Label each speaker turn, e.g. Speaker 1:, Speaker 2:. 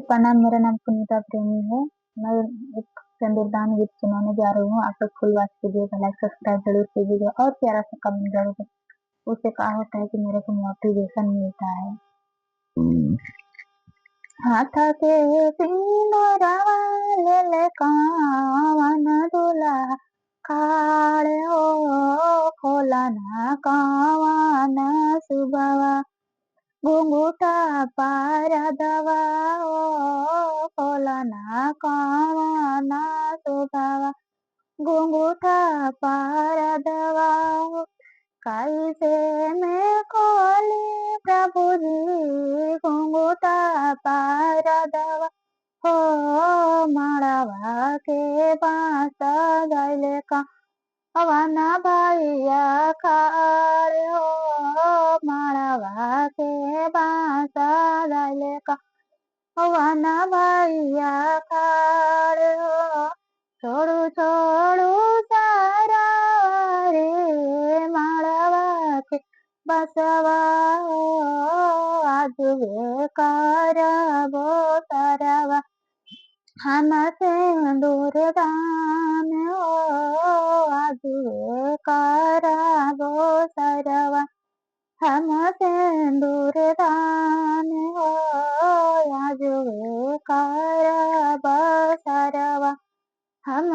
Speaker 1: प्रणाम, मेरा नाम सुनीता प्रेमी है। मैं एक सिंदूरदान गीत सुनाने जा रही हूँ। आप लोग फुल वॉच कीजिएगा, लाइक सब्सक्राइब ज़रूर कीजिएगा और प्यारा-सा कमेंट ज़रूर करें। उससे क्या होता है कि मेरे को मोटिवेशन मिलता है। हाथ के सिंदूरवा लेले कावन दुल्हा खाड़े हो खोलना कावन सुबवा घुंघुटा पारदवा ओ खोलना कावना सुबवा घुंघुटा पारदवा कैसे मैं खोली प्रभु जी घुंघुटा पारदवा हो मड़वा के बांस गैले का अवाना भैया खाड़े हो मड़वा के बांस गैले का अवाना भैया खाड़े हो छोड़ू छोड़ू सारा रे मड़वा के बसवा हो आज वे करबो सरवा हम सिंदूर दान हो आज वे करबो सरवा हम सिंदूर दान हो आज वे करबो सरवा हम